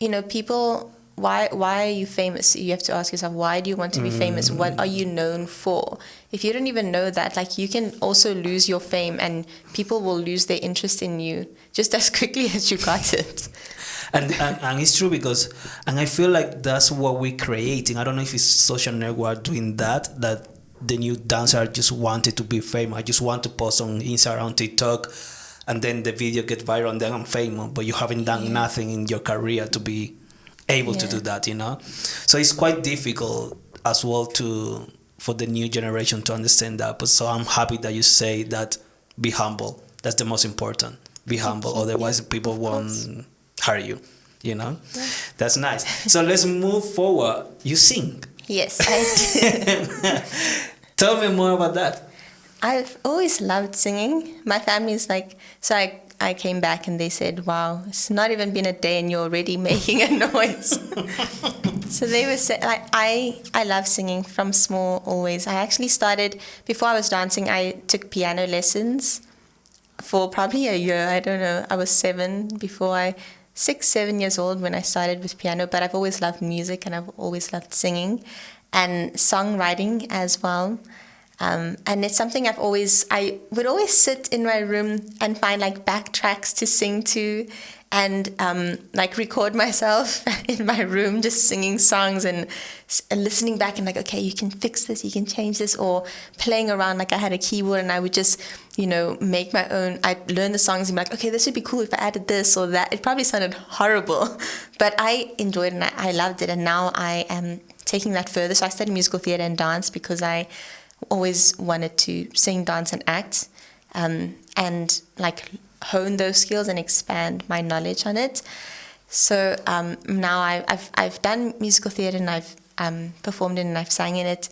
you know, people, why are you famous? You have to ask yourself, why do you want to be famous? What are you known for? If you don't even know that, like, you can also lose your fame and people will lose their interest in you just as quickly as you got it. And it's true, because, and I feel like that's what we're creating. I don't know if it's social network doing that the new dancer just wanted to be famous. I just want to post on Instagram, TikTok, and then the video get viral and then I'm famous, but you haven't done nothing in your career to be able to do that, you know? So it's quite difficult as well for the new generation to understand that. But so I'm happy that you say that, be humble. That's the most important. be humble. Otherwise, people won't hurt you. You know, Yeah. that's nice. So let's move forward. You sing. Yes, I do. Tell me more about that. I've always loved singing. My family's like, so I came back and they said, wow, it's not even been a day and you're already making a noise. So they were saying, like, I love singing from small always. I actually started, before I was dancing, I took piano lessons for probably a year. I don't know. I was 6, 7 years old when I started with piano, but I've always loved music and I've always loved singing and songwriting as well. And it's something I would always sit in my room and find like backtracks to sing to and like record myself in my room just singing songs and listening back and like, okay, you can fix this, you can change this, or playing around. Like I had a keyboard and I would just, make my own. I'd learn the songs and be like, okay, this would be cool if I added this or that. It probably sounded horrible, but I enjoyed it and I loved it. And now I am taking that further. So I studied musical theatre and dance because I always wanted to sing, dance, and act, and like hone those skills and expand my knowledge on it. So now I've done musical theatre and I've performed in and I've sang in it,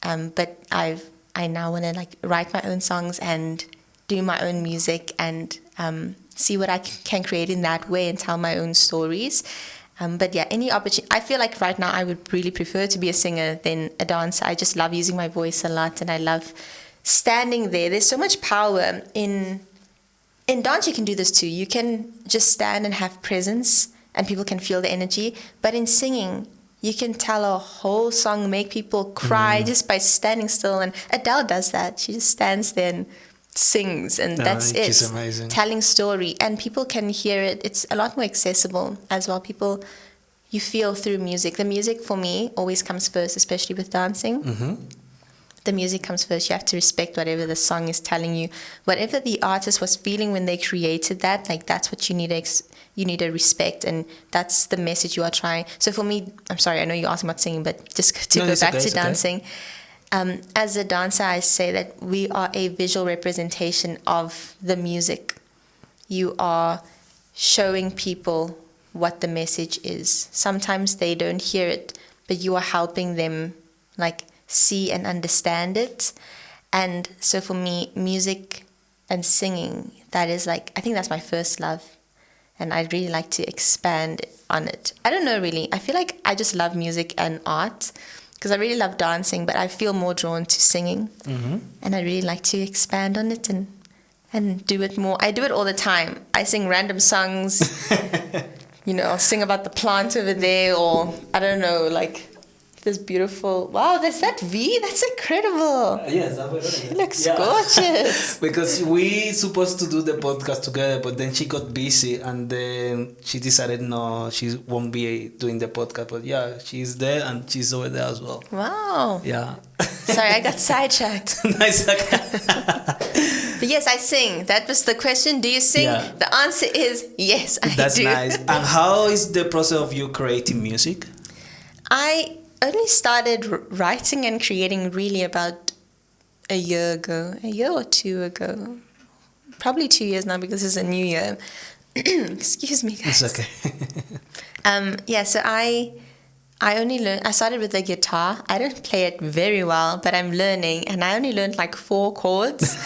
but I now want to like write my own songs and do my own music and see what I can create in that way and tell my own stories. But yeah, any opportunity. I feel like right now I would really prefer to be a singer than a dancer. I just love using my voice a lot and I love standing there. There's so much power in dance. You can do this too. You can just stand and have presence and people can feel the energy. But in singing, you can tell a whole song, make people cry just by standing still. And Adele does that. She just stands there and sings, and that's it. She's amazing. Telling story, and people can hear it. It's a lot more accessible as well. You feel through music. The music for me always comes first, especially with dancing. Mm-hmm. The music comes first. You have to respect whatever the song is telling you, whatever the artist was feeling when they created that. Like that's what you need to respect, and that's the message you are trying. So for me, I'm sorry, I know you asked about singing, but just to go back to dancing. As a dancer, I say that we are a visual representation of the music. You are showing people what the message is. Sometimes they don't hear it, but you are helping them like see and understand it. And so for me, music and singing, that is like, I think that's my first love. And I'd really like to expand on it. I don't know really. I feel like I just love music and art, because I really love dancing, but I feel more drawn to singing. Mm-hmm. And I really like to expand on it and do it more. I do it all the time. I sing random songs. I'll sing about the plant over there, or I don't know, like this beautiful, wow, there's that V, that's incredible. Yes, it looks gorgeous. Because we supposed to do the podcast together, but then she got busy and then she decided no, she won't be doing the podcast. But yeah, she's there and she's over there as well. Wow. Yeah. Sorry, I got sidetracked. Nice. But yes, I sing. That was the question. Do you sing? Yeah. The answer is yes, I do. That's nice. And how is the process of you creating music? I only started writing and creating really about a year or two ago. Probably 2 years now because it's a new year. Excuse me, guys. It's okay. So I started with the guitar. I don't play it very well, but I'm learning, and I only learned like 4 chords.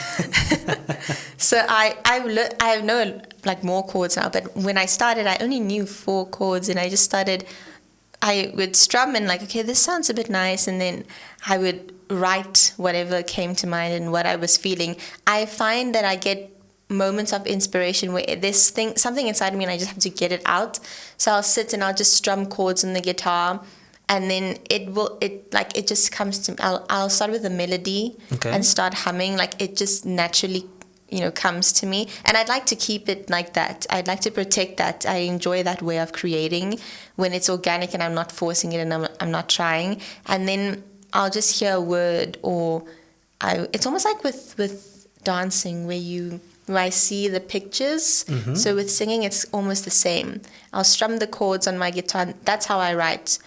So I know like more chords now, but when I started, I only knew 4 chords, and I would strum and like, okay, this sounds a bit nice, and then I would write whatever came to mind and what I was feeling. I find that I get moments of inspiration where there's something inside me and I just have to get it out. So I'll sit and I'll just strum chords on the guitar, and then it just comes to me. I'll start with a melody and start humming, like it just naturally comes to me, and I'd like to keep it like that. I'd like to protect that. I enjoy that way of creating when it's organic and I'm not forcing it and I'm not trying. And then I'll just hear a word, or it's almost like with dancing where I see the pictures. Mm-hmm. So with singing, it's almost the same. I'll strum the chords on my guitar. That's how I write.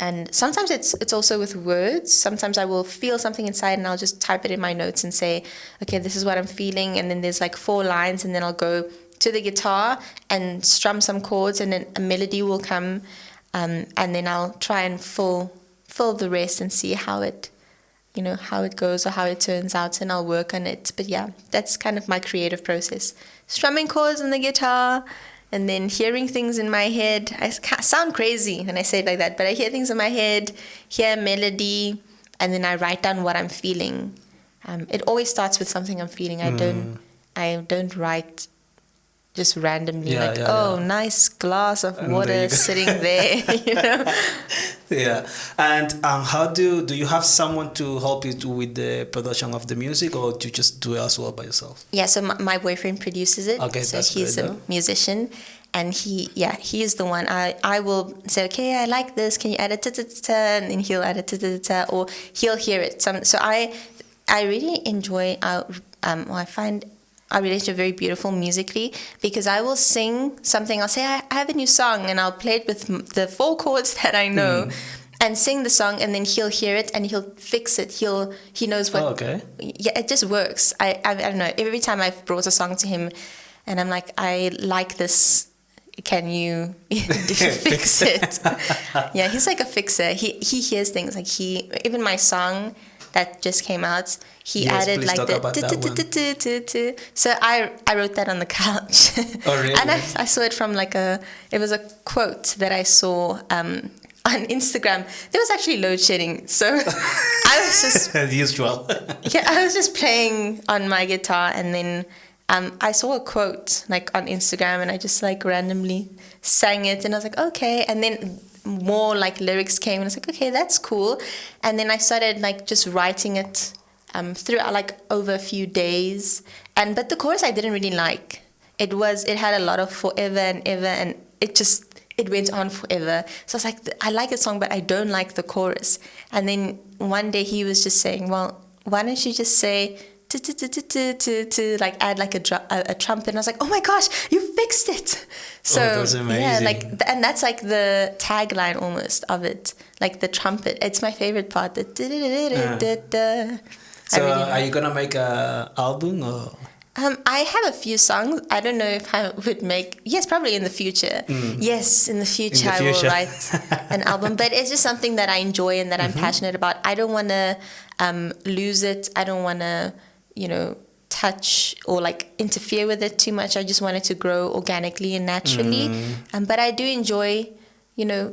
And sometimes it's also with words. Sometimes I will feel something inside and I'll just type it in my notes and say, okay, this is what I'm feeling. And then there's like 4 lines, and then I'll go to the guitar and strum some chords, and then a melody will come. And then I'll try and fill the rest and see how it goes or how it turns out, and I'll work on it. But yeah, that's kind of my creative process. Strumming chords on the guitar, and then hearing things in my head. I sound crazy when I say it like that, but I hear things in my head, hear a melody, and then I write down what I'm feeling. It always starts with something I'm feeling. I don't write just randomly nice glass of water sitting there, you know. Yeah. And how do you have someone to help you with the production of the music, or do you just do it as well by yourself? Yeah, so my boyfriend produces it. Okay, so that's he's good, a musician, and he is the one. I will say, okay, I like this, can you add a ta-ta-ta-ta, and then he'll add a ta-ta-ta-ta, or he'll hear it. So I really enjoy I find our relationship very beautiful musically, because I will sing something. I'll say, I have a new song, and I'll play it with the 4 chords that I know, and sing the song, and then he'll hear it and he'll fix it. He knows what. Oh, okay. Yeah, it just works. I don't know. Every time I've brought a song to him, and I'm like, I like this. Can you fix it? Yeah, he's like a fixer. He hears things like even my song that just came out, he added like the. So I wrote that on the couch. Oh, really? And I saw it from it was a quote that I saw on Instagram. There was actually load shedding, so I was just as usual. Yeah, I was just playing on my guitar, and then I saw a quote on Instagram, and I just randomly sang it, and I was like, okay, and then more lyrics came, and I was like, okay, that's cool. And then I started just writing it throughout over a few days, but the chorus I didn't really like. It had a lot of forever and ever, and it went on forever. So I was like, I like the song, but I don't like the chorus. And then one day he was just saying, well, why don't you just say to add a trumpet. And I was like, oh my gosh, you fixed it. So that's amazing. Yeah, and that's the tagline almost of it, the trumpet. It's my favorite part. So are you gonna make an album, or? I have a few songs. I don't know if I would make. Yes, probably in the future. Yes, in the future I will write an album. But it's just something that I enjoy and that I'm passionate about. I don't want to lose it. I don't want to, touch or interfere with it too much. I just want it to grow organically and naturally. But I do enjoy,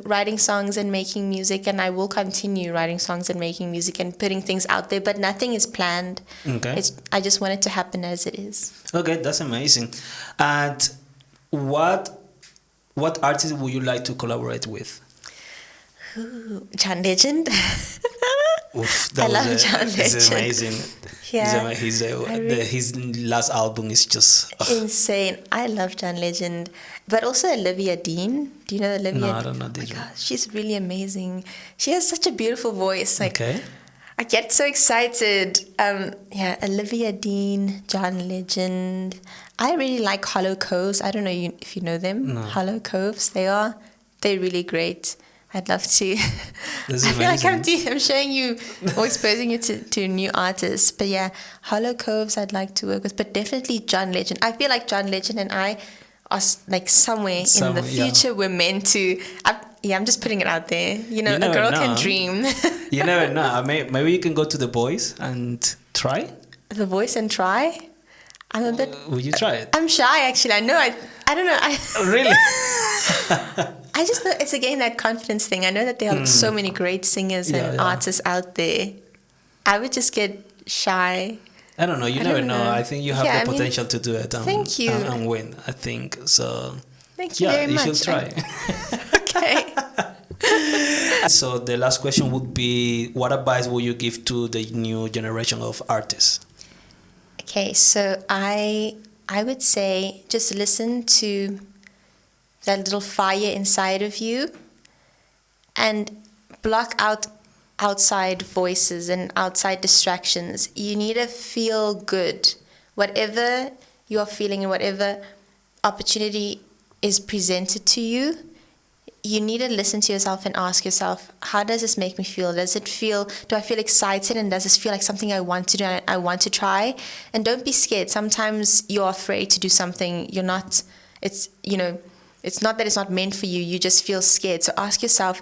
writing songs and making music, and I will continue writing songs and making music and putting things out there, but nothing is planned. Okay. I just want it to happen as it is. Okay, that's amazing. And what artist would you like to collaborate with? Ooh, John Legend. Oof, I love John Legend. It's amazing. Yeah, his last album is just insane. I love John Legend, but also Olivia Dean. Do you know Olivia? No, I don't know this. Oh my gosh, she's really amazing. She has such a beautiful voice. Okay. I get so excited. Olivia Dean, John Legend. I really like Hollow Coves. I don't know if you know them. No. Hollow Coves. They're really great. I'd love to. This is I feel amazing. I'm showing you or exposing you to new artists. But yeah, Hollow Coves I'd like to work with. But definitely John Legend. I feel like John Legend and I are somewhere in the future we're meant to. I'm just putting it out there. A girl can dream. You never know. Maybe you can go to The Voice and try. The Voice and try? I'm a bit... Would you try it? I'm shy, actually. I know. I don't know. Really? I just know it's again that confidence thing. I know that there are so many great singers and artists out there. I would just get shy. I don't know. You never know. I think you have the potential to do it. Thank you. And win, I think. So, thank you very much. You should try. Okay. So the last question would be, what advice would you give to the new generation of artists? Okay, so I would say just listen to that little fire inside of you and block out outside voices and outside distractions. You need to feel good. Whatever you are feeling and whatever opportunity is presented to you, you need to listen to yourself and ask yourself, how does this make me feel? Do I feel excited, and does this feel like something I want to do and I want to try? And don't be scared. Sometimes you're afraid to do something. It's not that it's not meant for you. You just feel scared. So ask yourself,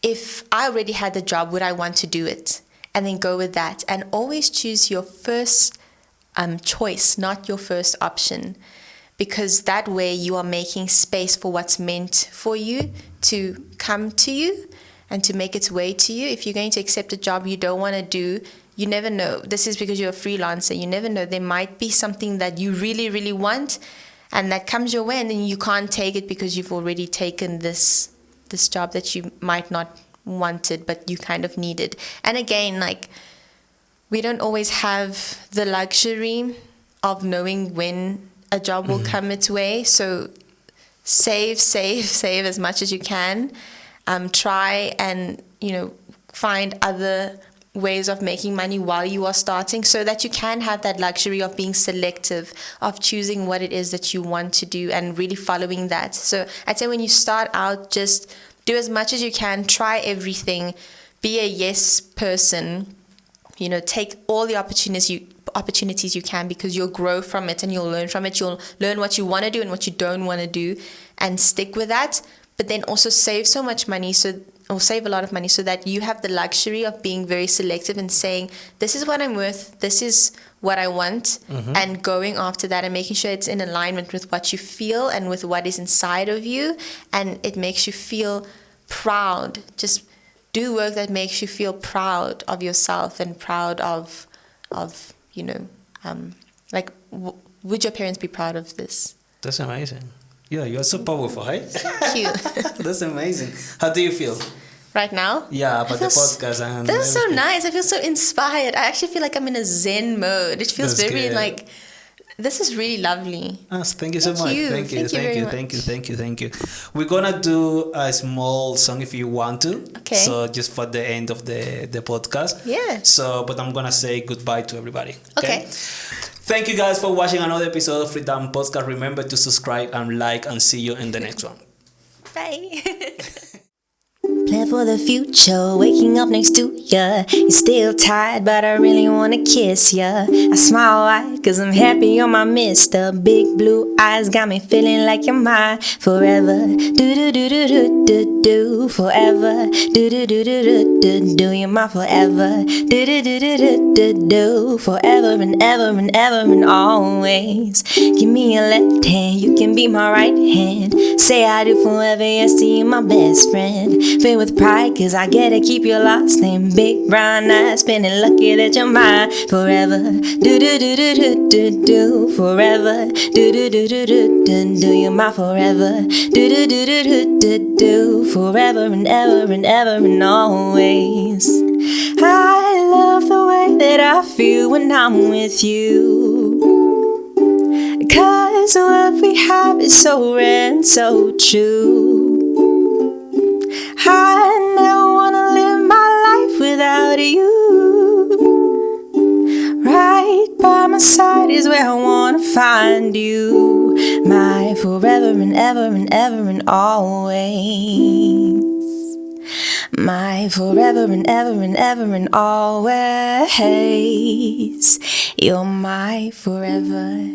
if I already had the job, would I want to do it? And then go with that. And always choose your first choice, not your first option. Because that way you are making space for what's meant for you to come to you and to make its way to you. If you're going to accept a job you don't want to do, you never know. This is because you're a freelancer. You never know. There might be something that you really, really want, and that comes your way, and then you can't take it because you've already taken this job that you might not wanted, but you kind of needed. And again, like, we don't always have the luxury of knowing when a job will come its way. So save as much as you can. Try and, find other ways of making money while you are starting, so that you can have that luxury of being selective, of choosing what it is that you want to do and really following that. So I'd say when you start out, just do as much as you can, try everything, be a yes person, take all the opportunities you can, because you'll grow from it and you'll learn from it. You'll learn what you want to do and what you don't want to do, and stick with that. But then also save so much money, save a lot of money, so that you have the luxury of being very selective and saying, this is what I'm worth, this is what I want, and going after that and making sure it's in alignment with what you feel and with what is inside of you, and it makes you feel proud. Just do work that makes you feel proud of yourself and proud of would your parents be proud of this? That's amazing. Yeah, you're so powerful, hey? Thank you. That's amazing. How do you feel right now? Yeah, about the podcast. And this is so nice. I feel so inspired. I actually feel like I'm in a Zen mode. It feels very good. This is really lovely. Thank you so much. Thank you. We're gonna do a small song if you want to. Okay. So just for the end of the podcast. Yeah. So, but I'm gonna say goodbye to everybody. Okay. Thank you guys for watching another episode of Freedom Podcast. Remember to subscribe and like, and see you in the next one. Bye. Plan for the future, waking up next to ya. You're still tired, but I really wanna kiss ya. I smile wide, cause I'm happy you're my mister. Big blue eyes got me feeling like you're mine forever. Do forever. Do you're my forever. Do forever and ever and ever and always. Give me your left hand, you can be my right hand. Say I do forever, yes, to you my best friend. Filled with pride, cause I get to keep your last name. Big brown eyes, feeling lucky that you're mine forever. Do forever. Do you're my forever. Do forever and ever and ever and always. I love the way that I feel when I'm with you, cause what we have is so rare and so true. I never wanna live my life without you. Right by my side is where I wanna find you. My forever and ever and ever and always. My forever and ever and ever and always. You're my forever.